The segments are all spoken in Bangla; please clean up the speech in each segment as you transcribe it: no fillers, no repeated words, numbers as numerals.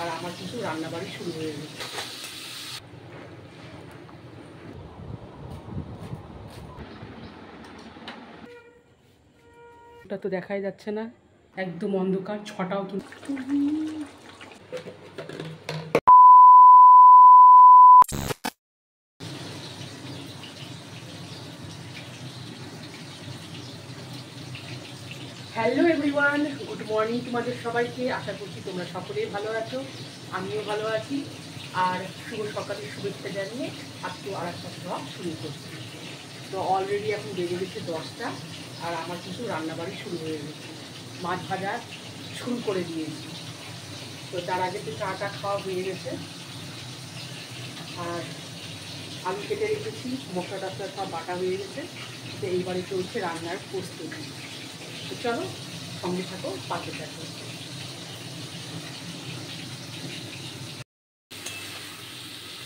আর আমার কিন্তু রান্নাবাড়ি শুরু হয়ে গেছে। ওটা তো দেখাই যাচ্ছে না, একদম অন্ধকার। ছটাও কিন্তু হ্যালো এভরিওয়ান, গুড মর্নিং তোমাদের সবাইকে। আশা করছি তোমরা সকলেই ভালো আছো, আমিও ভালো আছি। আর শুভ সকালের শুভেচ্ছা জানিয়ে আজকে আর একটা ব্লগ শুরু করছি। তো অলরেডি এখন বেজে গেছে 10টা, আর আমার কিন্তু রান্নাবাড়ি শুরু হয়ে গেছে। মাছ ভাজা শুরু করে দিয়েছি। তো তার আগে তো চাটা খাওয়া হয়ে গেছে, আর আলু কেটে রেখেছি, মশলা টশলা সব বাটা হয়ে গেছে। তো এইবারে চলছে রান্নার প্রস্তুতি। তো চলো সঙ্গে থাকো, পাশে থাকো।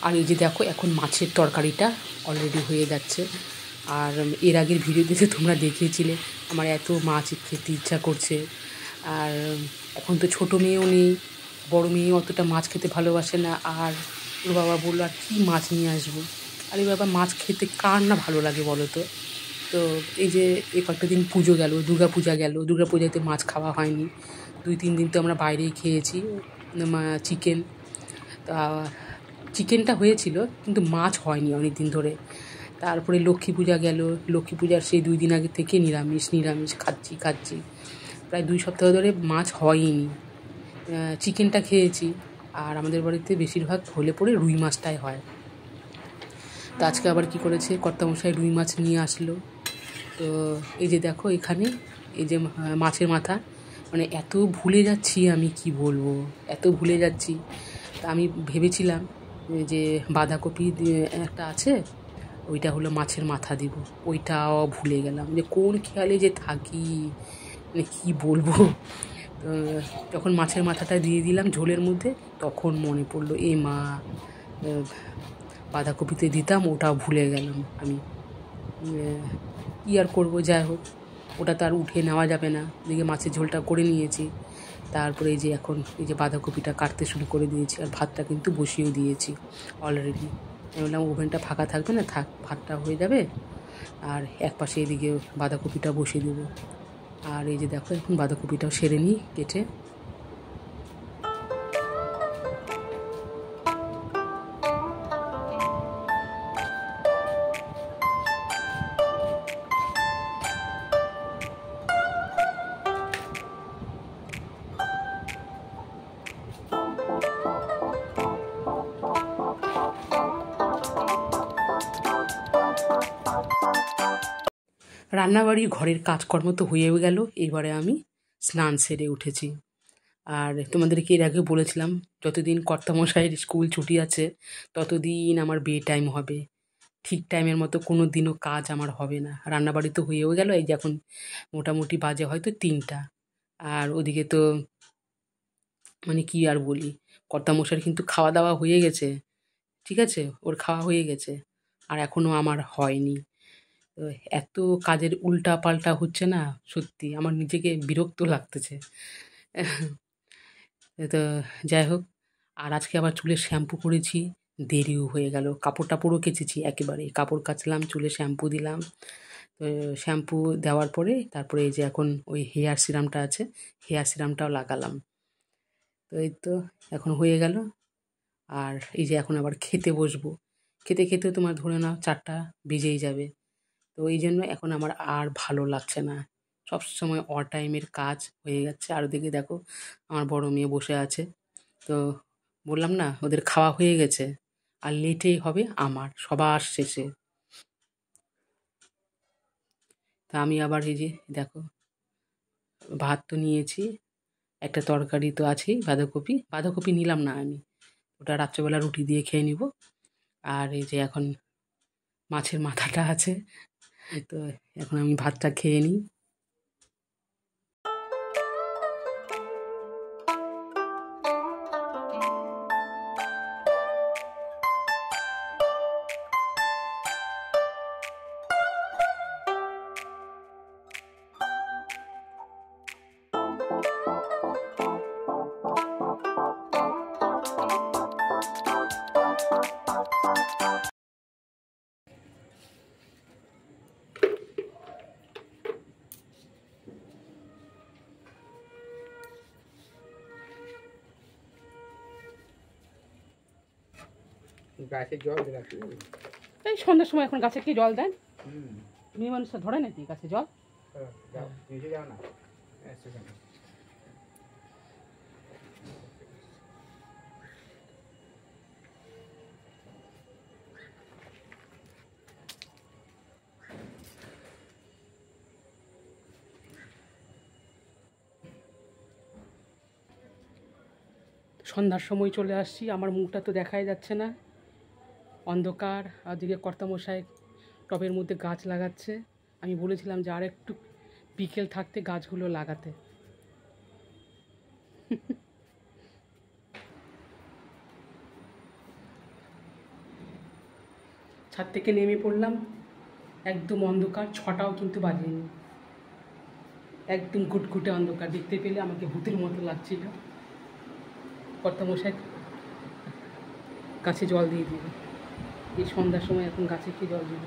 আর এই যে দেখো, এখন মাছের তরকারিটা অলরেডি হয়ে যাচ্ছে। আর এর আগের ভিডিওতে তোমরা দেখিয়েছিলে আমার এত মাছ খেতে ইচ্ছা করছে। আর এখন তো ছোটো মেয়েও নেই, বড় মেয়ে অতটা মাছ খেতে ভালোবাসে না। আর ওর বাবা বললো আর কী মাছ নিয়ে আসবো। আর এই বাবা মাছ খেতে কার না ভালো লাগে বলো তো। তো এই যে এই কয়েকটা দিন পুজো গেল, দুর্গা পূজাতে মাছ খাওয়া হয়নি। 2-3 দিন তো আমরা বাইরেই খেয়েছি চিকেন। তা চিকেনটা হয়েছিল কিন্তু মাছ হয়নি অনেক দিন ধরে। তারপরে লক্ষ্মী পূজা গেল, লক্ষ্মী পূজার সেই 2 দিন আগে থেকে নিরামিষ খাচ্ছি। প্রায় 2 সপ্তাহ ধরে মাছ হয়নি। চিকেনটা খেয়েছি। আর আমাদের বাড়িতে বেশিরভাগ হলে পরে রুই মাছটাই হয়। তো আজকে আবার কি করেছে, কর্তামশাই রুই মাছ নিয়ে আসলো। তো এই যে দেখো এখানে এই যে মাছের মাথা, মানে এত ভুলে যাচ্ছি আমি কি বলবো, এত ভুলে যাচ্ছি। তা আমি ভেবেছিলাম যে বাঁধাকপি একটা আছে, ওইটা হলো মাছের মাথা দিব, ওইটাও ভুলে গেলাম। যে কোন খেয়ালে যে থাকি, মানে কী বলবো। যখন মাছের মাথাটা দিয়ে দিলাম ঝোলের মধ্যে, তখন মনে পড়লো এ মা, বাঁধাকপিতে দিতাম, ওটাও ভুলে গেলাম আমি। কী আর করবো, যাই হোক, ওটা তো আর উঠে নেওয়া যাবে না। এদিকে মাছের ঝোলটা করে নিয়েছি। তারপরে এই যে এখন এই যে বাঁধাকপিটা কাটতে শুরু করে দিয়েছি। আর ভাতটা কিন্তু বসিয়েও দিয়েছি অলরেডি। আমি বললাম ওভেনটা ফাঁকা থাকবে না, থাক, ভাতটা হয়ে যাবে। আর এক পাশে এদিকে বাঁধাকপিটা বসিয়ে দেবো। আর এই যে দেখো এখন বাঁধাকপিটাও সেরে নিই কেটে। রান্নাবাড়ি ঘরের কাজকর্ম তো হয়েও গেল। এবারে আমি স্নান সেরে উঠেছি। আর তোমাদেরকে এর আগে বলেছিলাম, যতদিন কর্তামশাইয়ের স্কুল ছুটি আছে ততদিন আমার বে টাইম হবে। ঠিক টাইমের মতো কোনো দিনও কাজ আমার হবে না। রান্নাবাড়ি তো হয়েও গেল, এই যে এখন মোটামুটি বাজে হয়তো 3টা। আর ওদিকে তো মানে কি আর বলি, কর্তামশাইয়ের কিন্তু খাওয়া দাওয়া হয়ে গেছে, ঠিক আছে, ওর খাওয়া হয়ে গেছে। আর এখনও আমার হয়নি। তো এত কাজের উল্টা পাল্টা হচ্ছে না, সত্যি আমার নিজেকে বিরক্ত লাগতেছে। তো যাই হোক, আর আজকে আবার চুলে শ্যাম্পু করেছি, দেরিও হয়ে গেল। কাপড় টাপড়ও কেচেছি, একেবারে কাপড় কাচলাম, চুলে শ্যাম্পু দিলাম। তো শ্যাম্পু দেওয়ার পরে তারপরে এই যে এখন ওই হেয়ার সিরামটা আছে, হেয়ার সিরামটাও লাগালাম। তো এই তো এখন হয়ে গেল। আর এই যে এখন আবার খেতে বসবো। খেতে খেতে তোমার ধরে নাও 4টা বেজেই যাবে। তো এই জন্য এখন আমার আর ভালো লাগছে না। সবসময় টাইমের কাজ হয়ে যাচ্ছে। আর ওদিকে দেখো আমার বড় মেয়ে বসে আছে। তো বললাম না, ওদের খাওয়া হয়ে গেছে, আর লেটেই হবে আমার সবার শেষে। তা আমি আবার এই যে দেখো, ভাত তো নিয়েছি, একটা তরকারি তো আছেই, বাঁধাকপি নিলাম না আমি, ওটা রাত্রেবেলা রুটি দিয়ে খেয়ে নিব। আর এই যে এখন মাছের মাথাটা আছে, তো এখন আমি ভাতটা খেয়ে নিই। গাছে জল দিলাম এই সন্ধ্যার সময় এখন গাছে কি জল দেন? মেয়ে মানুষটা ধরে নাকি গাছে জল? যাও নিচে যাও না সন্ধ্যার সময় চলে আসছি, আমার মুখটা তো দেখাই যাচ্ছে না, অন্ধকার। আর দিকে কর্তামশাই টবের মধ্যে গাছ লাগাচ্ছে। আমি বলেছিলাম যে আর একটু বিকেল থাকতে গাছগুলো লাগাতে। ছাদ থেকে নেমে পড়লাম, একদম অন্ধকার, 6টাও কিন্তু বাজেনি, একদম ঘুটঘুটে অন্ধকার। দেখতে পেলে আমাকে ভূতের মতো লাগছিল। কর্তামশাই গাছে জল দিয়ে দিল, এই সন্ধ্যার সময় এখন গাছে কি জল দিল।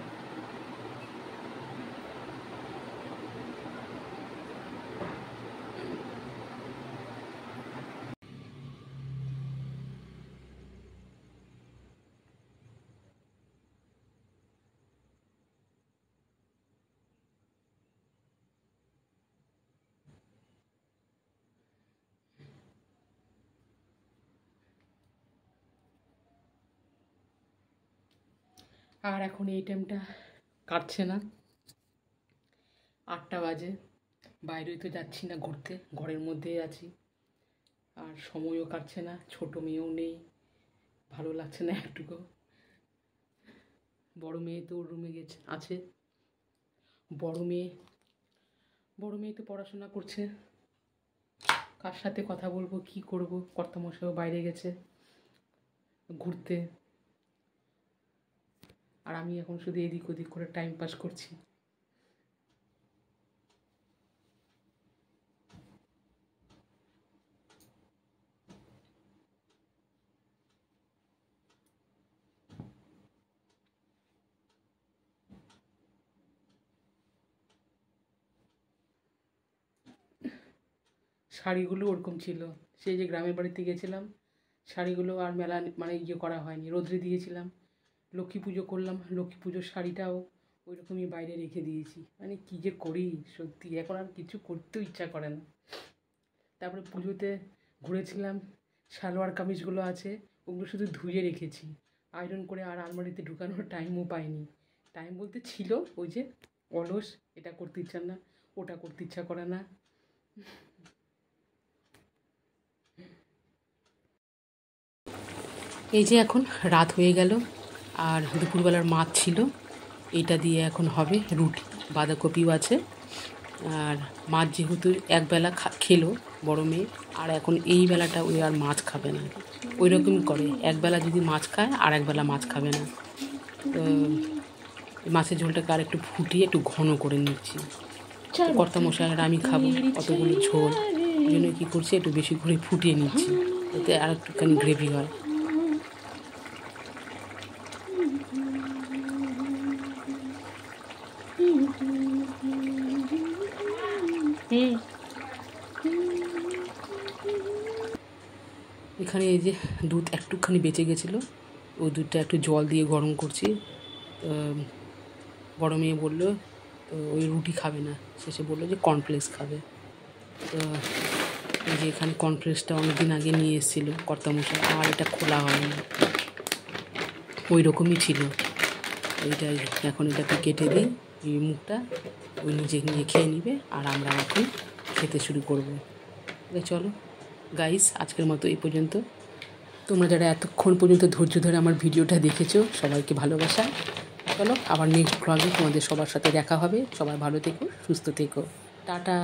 আর এখন এই টাইমটা কাটছে না, 8টা বাজে, বাইরেও তো যাচ্ছি না ঘুরতে, ঘরের মধ্যেই আছি। আর সময়ও কাটছে না, ছোটো মেয়েও নেই, ভালো লাগছে না একটুকু। বড় মেয়ে তো ওর রুমে গেছে আছে, বড় মেয়ে তো পড়াশোনা করছে। কার সাথে কথা বলবো, কি করব? কর্তামশাইও বাইরে গেছে ঘুরতে, আর আমি এখন শুধু এদিক ওদিক করে টাইম পাস করছি। শাড়িগুলো ওরকম ছিল, সেই যে গ্রামের বাড়িতে গেছিলাম, শাড়িগুলো আর মেলা মানে করা হয়নি, রোদ্রে দিয়েছিলাম। লক্ষ্মী পুজো করলাম, লক্ষ্মী পুজোর শাড়িটাও ওই রকমই বাইরে রেখে দিয়েছি। মানে কী যে করি সত্যি, এখন আর কিছু করতেও ইচ্ছা করে না। তারপরে পুজোতে ঘুরেছিলাম, সালোয়ার কামিজগুলো আছে, ওগুলো শুধু ধুয়ে রেখেছি, আয়রন করে আর আলমারিতে ঢুকানোর টাইমও পাইনি। টাইম বলতে ছিল, ওই যে অলস, এটা করতে ইচ্ছা না, ওটা করতে ইচ্ছা করে না। এই যে এখন রাত হয়ে গেল, আর দুপুরবেলার মাছ ছিল, এটা দিয়ে এখন হবে রুটি, বাঁধাকপিও আছে। আর মাছ যেহেতু একবেলা খেলো বড় মেয়ে, আর এখন এই বেলাটা ওই আর মাছ খাবে না, ওই রকমই করে, একবেলা যদি মাছ খায় আর একবেলা মাছ খাবে না। তো মাছের ঝোলটাকে আর একটু ফুটিয়ে একটু ঘন করে নিচ্ছি। কর্তামশাই আর আমি খাবো অতগুলো ঝোল, এই জন্য কী করছি, একটু বেশি করে ফুটিয়ে নিচ্ছি, যাতে আর একটুখানি গ্রেভি হয়। এখানে এই যে দুধ একটুখানি বেঁচে গেছিলো, ওই দুধটা একটু জল দিয়ে গরম করছি। তো বড় মেয়ে বললো তো ওই রুটি খাবে না, শেষে বললো যে কর্নফ্লেক্স খাবে। তো এই যে এখানে কর্নফ্লেক্সটা অনেকদিন আগে নিয়ে এসেছিলো কর্তামশাই, আর এটা খোলা হয়নি, ওই রকমই ছিল। এইটাই এখন এটাকে কেটে দিই, এই মুখটা ওই নিজে নিয়ে খেয়ে নিবে, আর আমরা এখন খেতে শুরু করবো। চলো গাইস, আজকের মতো এই পর্যন্ত। তোমরা যারা এতক্ষণ পর্যন্ত ধৈর্য ধরে আমার ভিডিওটা দেখেছো, সবাইকে ভালোবাসা। চলো আবার নেক্সট ব্লগে তোমাদের সবার সাথে দেখা হবে। সবাই ভালো থেকো, সুস্থ থেকো, টাটা।